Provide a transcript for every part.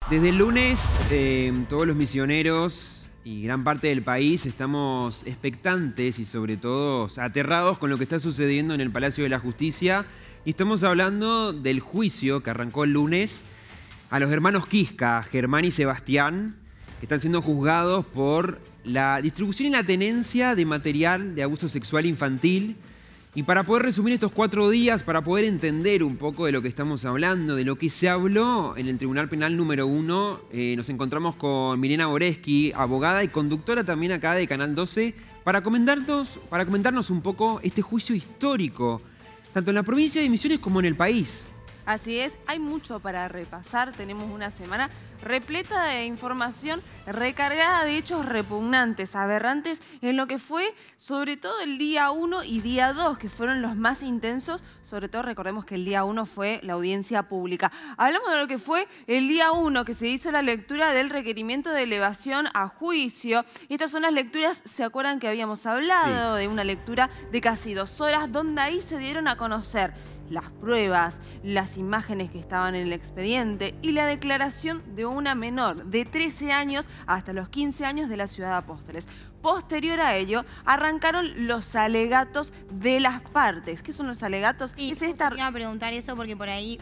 Desde el lunes, todos los misioneros y gran parte del país estamos expectantes y sobre todo aterrados con lo que está sucediendo en el Palacio de la Justicia. Y estamos hablando del juicio que arrancó el lunes a los hermanos Quisca, Germán y Sebastián, que están siendo juzgados por la distribución y la tenencia de material de abuso sexual infantil. Y para poder resumir estos 4 días, para poder entender un poco de lo que estamos hablando, de lo que se habló en el Tribunal Penal número 1, nos encontramos con Milena Boresky, abogada y conductora también acá de Canal 12, para comentarnos un poco este juicio histórico, tanto en la provincia de Misiones como en el país. Así es, hay mucho para repasar, tenemos una semana repleta de información, recargada de hechos repugnantes, aberrantes, en lo que fue sobre todo el día 1 y día 2, que fueron los más intensos. Sobre todo recordemos que el día 1 fue la audiencia pública. Hablamos de lo que fue el día 1, que se hizo la lectura del requerimiento de elevación a juicio. Estas son las lecturas, ¿se acuerdan que habíamos hablado de una lectura de casi 2 horas, donde ahí se dieron a conocer las pruebas, las imágenes que estaban en el expediente y la declaración de una menor de 13 años hasta los 15 años de la ciudad de Apóstoles? Posterior a ello, arrancaron los alegatos de las partes. ¿Qué son los alegatos? Sí, iba a preguntar eso porque por ahí,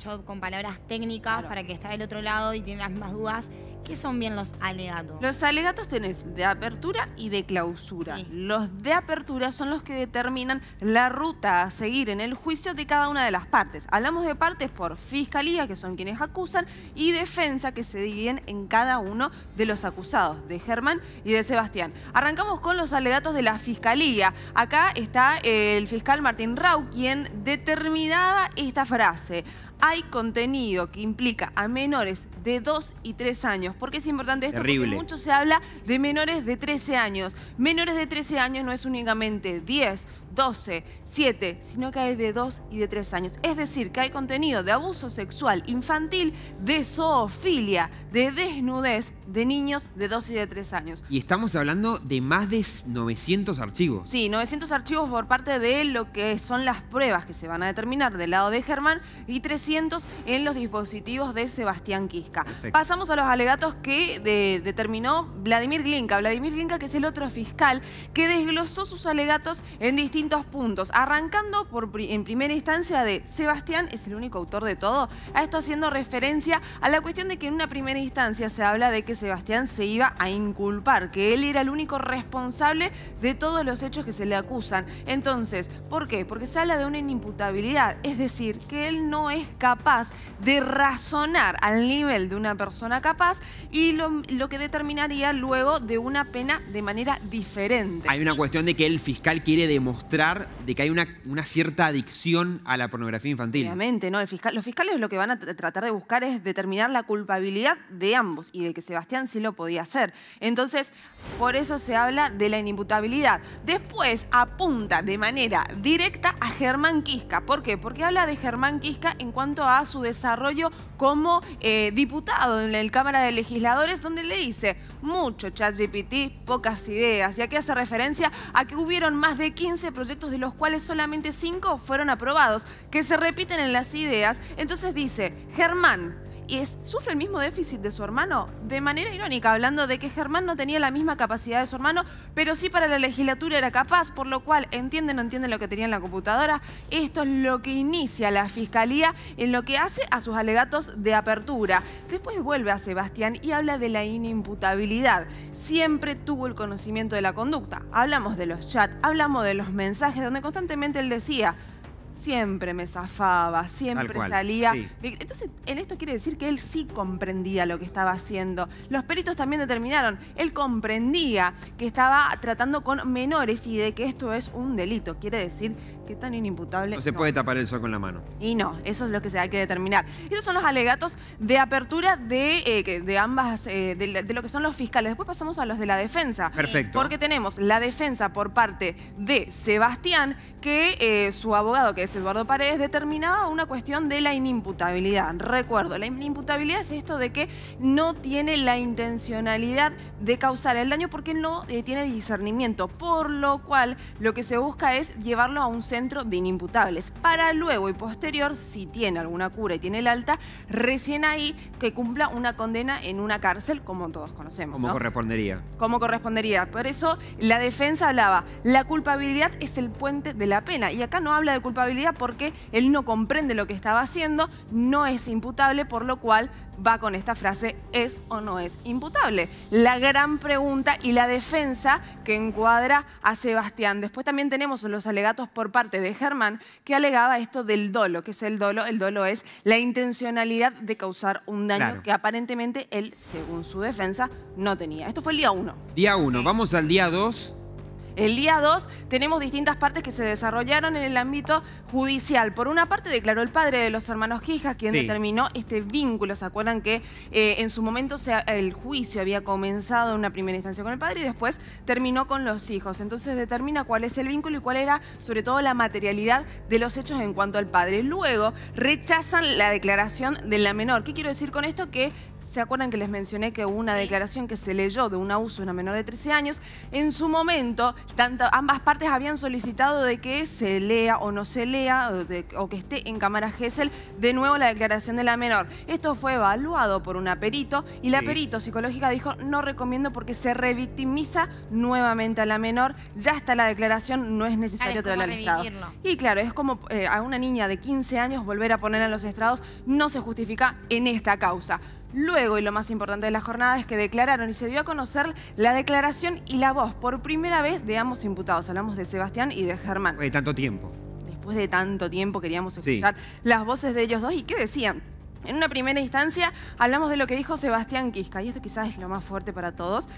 yo con palabras técnicas, para que está del otro lado y tiene las mismas dudas, ¿qué son bien los alegatos? Los alegatos tenés de apertura y de clausura. Sí. Los de apertura son los que determinan la ruta a seguir en el juicio de cada una de las partes. Hablamos de partes por fiscalía, que son quienes acusan, y defensa, que se dividen en cada uno de los acusados, de Germán y de Sebastián. Arrancamos con los alegatos de la fiscalía. Acá está el fiscal Martín Rau, quien determinaba esta frase: hay contenido que implica a menores de 2 y 3 años. ¿Por qué es importante esto? Terrible. Porque mucho se habla de menores de 13 años. Menores de 13 años no es únicamente 10, 12, 7, sino que hay de 2 y de 3 años. Es decir, que hay contenido de abuso sexual infantil, de zoofilia, de desnudez de niños de 2 y de 3 años. Y estamos hablando de más de 900 archivos. Sí, 900 archivos por parte de lo que son las pruebas que se van a determinar del lado de Germán y 300 en los dispositivos de Sebastián Quisca. Perfecto. Pasamos a los alegatos que determinó Vladimir Glinka. Vladimir Glinka, que es el otro fiscal, que desglosó sus alegatos en distintos puntos, arrancando en primera instancia de Sebastián es el único autor de todo. A esto haciendo referencia a la cuestión de que en una primera instancia se habla de que Sebastián se iba a inculpar, que él era el único responsable de todos los hechos que se le acusan. Entonces, ¿por qué? Porque se habla de una inimputabilidad, es decir, que él no es capaz de razonar al nivel de una persona capaz, y lo que determinaría luego de una pena de manera diferente. Hay una cuestión de que el fiscal quiere demostrar de que hay una cierta adicción a la pornografía infantil. Obviamente, ¿no? Los fiscales lo que van a tratar de buscar es determinar la culpabilidad de ambos y de que Sebastián sí lo podía hacer. Entonces, por eso se habla de la inimputabilidad. Después apunta de manera directa a Germán Quisca. ¿Por qué? Porque habla de Germán Quisca en cuanto a su desarrollo como diputado en la Cámara de Legisladores, donde le dice: mucho ChatGPT, pocas ideas. Y aquí hace referencia a que hubieron más de 15 proyectos, de los cuales solamente 5 fueron aprobados, que se repiten en las ideas. Entonces dice, Germán ¿sufre el mismo déficit de su hermano? De manera irónica, hablando de que Germán no tenía la misma capacidad de su hermano, pero sí para la legislatura era capaz, por lo cual entiende, no entiende lo que tenía en la computadora. Esto es lo que inicia la fiscalía en lo que hace a sus alegatos de apertura. Después vuelve a Sebastián y habla de la inimputabilidad. Siempre tuvo el conocimiento de la conducta. Hablamos de los chats, hablamos de los mensajes, donde constantemente él decía: siempre me zafaba, siempre salía. Sí. Entonces, en esto quiere decir que él sí comprendía lo que estaba haciendo. Los peritos también determinaron, él comprendía que estaba tratando con menores y de que esto es un delito. Quiere decir que tan inimputable no se puede tapar el sol con la mano. Y no, eso es lo que se hay que determinar. Estos son los alegatos de apertura de ambas, de lo que son los fiscales. Después pasamos a los de la defensa. Perfecto. Porque tenemos la defensa por parte de Sebastián, que su abogado, que juez Eduardo Paredes determinaba una cuestión de la inimputabilidad. Recuerdo, la inimputabilidad es esto de que no tiene la intencionalidad de causar el daño porque no tiene discernimiento, por lo cual lo que se busca es llevarlo a un centro de inimputables, para luego y posterior, si tiene alguna cura y tiene el alta, recién ahí que cumpla una condena en una cárcel, como todos conocemos. Como correspondería. Como correspondería. Por eso la defensa hablaba, la culpabilidad es el puente de la pena. Y acá no habla de culpabilidad porque él no comprende lo que estaba haciendo, no es imputable, por lo cual va con esta frase, ¿es o no es imputable? La gran pregunta y la defensa que encuadra a Sebastián. Después también tenemos los alegatos por parte de Germán, que alegaba esto del dolo. ¿Qué es el dolo? El dolo es la intencionalidad de causar un daño que aparentemente él, según su defensa, no tenía. Esto fue el día 1. Día 1. Vamos al día 2. El día 2 tenemos distintas partes que se desarrollaron en el ámbito judicial. Por una parte declaró el padre de los hermanos Quijas, quien determinó este vínculo. ¿Se acuerdan que en su momento el juicio había comenzado en una primera instancia con el padre y después terminó con los hijos? Entonces determina cuál es el vínculo y cuál era sobre todo la materialidad de los hechos en cuanto al padre. Luego rechazan la declaración de la menor. ¿Qué quiero decir con esto? Que ¿se acuerdan que les mencioné que hubo una declaración que se leyó de un abuso de una menor de 13 años? En su momento, ambas partes habían solicitado de que se lea o no se lea, o que esté en cámara Gesell de nuevo la declaración de la menor. Esto fue evaluado por una perito y la perito psicológica dijo, no recomiendo porque se revictimiza nuevamente a la menor, ya está la declaración, no es necesario traerla al estrado. Y claro, es como a una niña de 15 años volver a ponerla en los estrados, no se justifica en esta causa. Luego, y lo más importante de la jornada, es que declararon y se dio a conocer la declaración y la voz por primera vez de ambos imputados. Hablamos de Sebastián y de Germán. De tanto tiempo. Después de tanto tiempo queríamos escuchar las voces de ellos dos. ¿Y qué decían? En una primera instancia hablamos de lo que dijo Sebastián Quisca, y esto quizás es lo más fuerte para todos,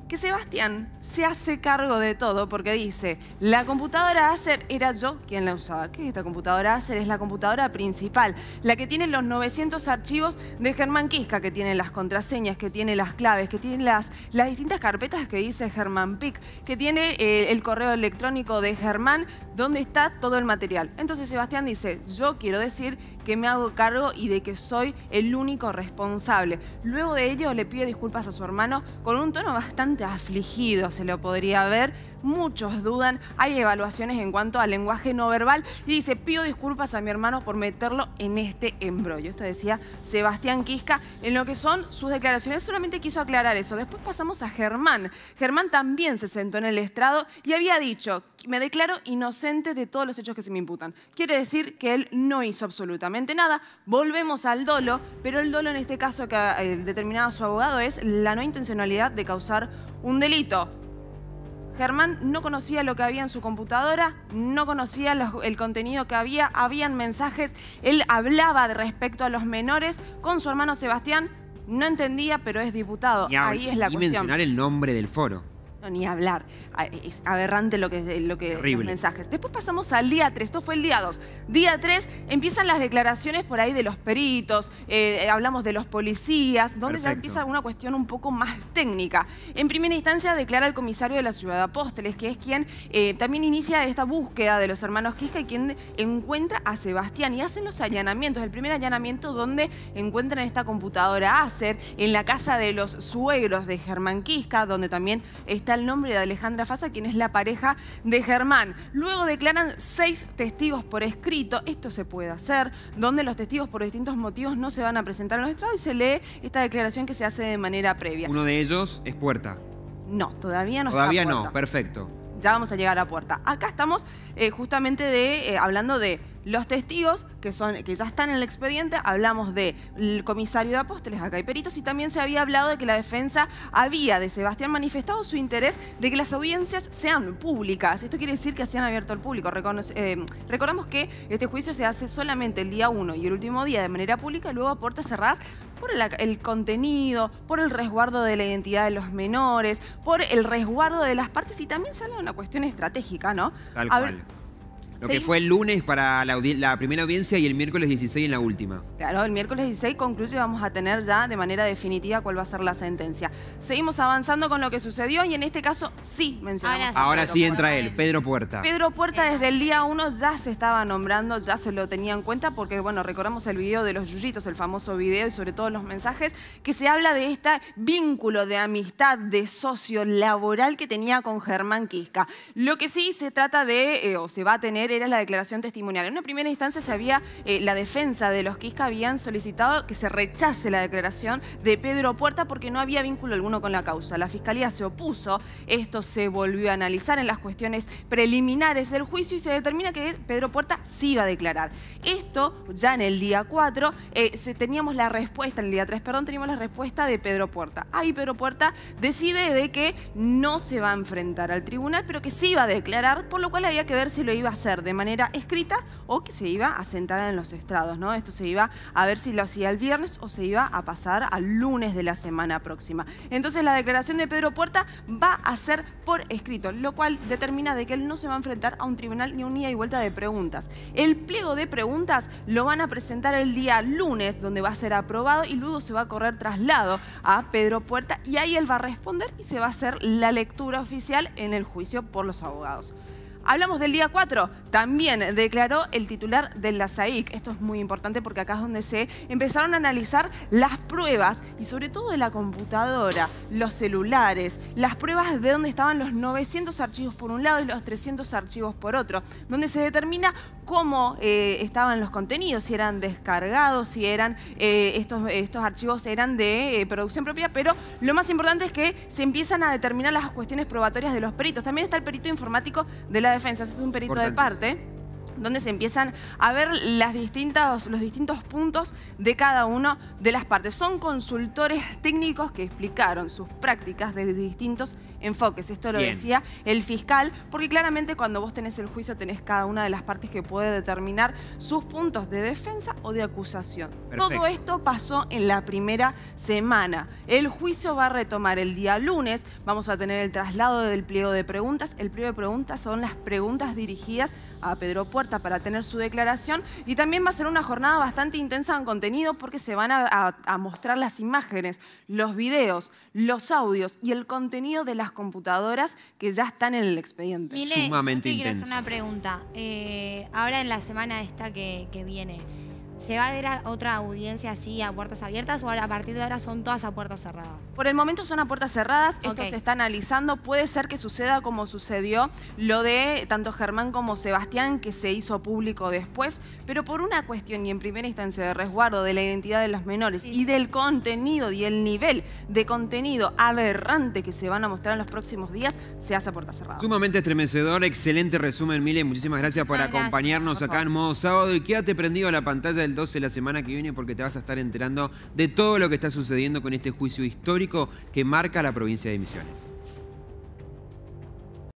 que Sebastián se hace cargo de todo porque dice, la computadora Acer era yo quien la usaba. ¿Qué es esta computadora Acer? Es la computadora principal, la que tiene los 900 archivos de Germán Quisca, que tiene las contraseñas, que tiene las claves, que tiene las distintas carpetas que dice Germán Pic, que tiene el correo electrónico de Germán, donde está todo el material. Entonces Sebastián dice, yo quiero decir que me hago cargo y de que soy el único responsable. Luego de ello le pide disculpas a su hermano con un tono bastante afligido, se lo podría ver. Muchos dudan, hay evaluaciones en cuanto al lenguaje no verbal y dice, pido disculpas a mi hermano por meterlo en este embrollo. Esto decía Sebastián Quisca en lo que son sus declaraciones. Solamente quiso aclarar eso. Después pasamos a Germán. Germán también se sentó en el estrado y había dicho, me declaro inocente de todos los hechos que se me imputan. Quiere decir que él no hizo absolutamente nada. Volvemos al dolo, pero el dolo en este caso que determinaba su abogado es la no intencionalidad de causar un delito. Germán no conocía lo que había en su computadora, no conocía el contenido que habían mensajes, él hablaba respecto a los menores con su hermano Sebastián, no entendía, pero es diputado, ahí es la cuestión. Y mencionar el nombre del foro. No, ni hablar, es aberrante lo que los mensajes. Después pasamos al día 3, esto fue el día 2. Día 3 empiezan las declaraciones por ahí de los peritos, hablamos de los policías, donde ya empieza una cuestión un poco más técnica. En primera instancia declara el comisario de la ciudad de Apóstoles, que es quien también inicia esta búsqueda de los hermanos Quisca y quien encuentra a Sebastián y hacen los allanamientos. El primer allanamiento donde encuentran esta computadora Acer en la casa de los suegros de Germán Quisca, donde también está el nombre de Alejandra Fasa, quien es la pareja de Germán. Luego declaran 6 testigos por escrito. Esto se puede hacer, donde los testigos por distintos motivos no se van a presentar en los estrados y se lee esta declaración que se hace de manera previa. Uno de ellos es Puerta. No, todavía no está Puerta. Todavía no, perfecto. Ya vamos a llegar a Puerta. Acá estamos justamente hablando de los testigos que ya están en el expediente. Hablamos del comisario de Apóstoles, acá hay peritos, y también se había hablado de que la defensa había de Sebastián manifestado su interés de que las audiencias sean públicas. Esto quiere decir que se han abierto al público. Recordamos que este juicio se hace solamente el día 1 y el último día de manera pública, luego a puertas cerradas, por el contenido, por el resguardo de la identidad de los menores, por el resguardo de las partes, y también se habla de una cuestión estratégica, ¿no? Tal cual. Lo que fue el lunes para la primera audiencia y el miércoles 16 en la última. Claro, el miércoles 16 concluye y vamos a tener ya de manera definitiva cuál va a ser la sentencia. Seguimos avanzando con lo que sucedió y en este caso sí mencionamos. Ahora sí entra él, Pedro Puerta. Pedro Puerta desde el día 1 ya se estaba nombrando, ya se lo tenía en cuenta porque, bueno, recordamos el video de los yuyitos, el famoso video y sobre todo los mensajes que se habla de este vínculo de amistad, de socio laboral que tenía con Germán Quisca. Lo que sí se trata de, o se va a tener, era la declaración testimonial. En una primera instancia la defensa de los Quisca habían solicitado que se rechace la declaración de Pedro Puerta porque no había vínculo alguno con la causa. La Fiscalía se opuso, esto se volvió a analizar en las cuestiones preliminares del juicio y se determina que Pedro Puerta sí iba a declarar. Esto ya en el día 4, teníamos la respuesta, en el día 3, perdón, teníamos la respuesta de Pedro Puerta. Ahí Pedro Puerta decide de que no se va a enfrentar al tribunal, pero que sí iba a declarar, por lo cual había que ver si lo iba a hacer de manera escrita o que se iba a sentar en los estrados, ¿no? Esto se iba a ver si lo hacía el viernes o se iba a pasar al lunes de la semana próxima. Entonces la declaración de Pedro Puerta va a ser por escrito, lo cual determina de que él no se va a enfrentar a un tribunal ni un ida y vuelta de preguntas. El pliego de preguntas lo van a presentar el día lunes, donde va a ser aprobado y luego se va a correr traslado a Pedro Puerta y ahí él va a responder y se va a hacer la lectura oficial en el juicio por los abogados. Hablamos del día 4, también declaró el titular de la SAIC. Esto es muy importante porque acá es donde se empezaron a analizar las pruebas y sobre todo de la computadora, los celulares, las pruebas de dónde estaban los 900 archivos por un lado y los 300 archivos por otro, donde se determina cómo estaban los contenidos, si eran descargados, si eran estos archivos eran de producción propia, pero lo más importante es que se empiezan a determinar las cuestiones probatorias de los peritos. También está el perito informático de la defensa, este es un perito de parte, donde se empiezan a ver los distintos puntos de cada una de las partes. Son consultores técnicos que explicaron sus prácticas de distintos enfoques. Esto lo decía el fiscal, porque claramente cuando vos tenés el juicio tenés cada una de las partes que puede determinar sus puntos de defensa o de acusación. Perfecto. Todo esto pasó en la primera semana. El juicio va a retomar el día lunes. Vamos a tener el traslado del pliego de preguntas. El pliego de preguntas son las preguntas dirigidas a Pedro Puerta para tener su declaración y también va a ser una jornada bastante intensa en contenido porque se van a mostrar las imágenes, los videos, los audios y el contenido de las computadoras que ya están en el expediente. Mile, sumamente yo te quiero intenso. hacer una pregunta. Ahora en la semana esta que viene, ¿se va a ver otra audiencia así a puertas abiertas o ahora, a partir de ahora son todas a puertas cerradas? Por el momento son a puertas cerradas, esto se está analizando, puede ser que suceda como sucedió lo de tanto Germán como Sebastián, que se hizo público después, pero por una cuestión y en primera instancia de resguardo de la identidad de los menores y del contenido y el nivel de contenido aberrante que se van a mostrar en los próximos días, se hace a puertas cerradas. Sumamente estremecedor, excelente resumen, Mile, muchísimas gracias por acompañarnos acá en Modo Sábado y quédate prendido a la pantalla del 12 la semana que viene porque te vas a estar enterando de todo lo que está sucediendo con este juicio histórico que marca la provincia de Misiones.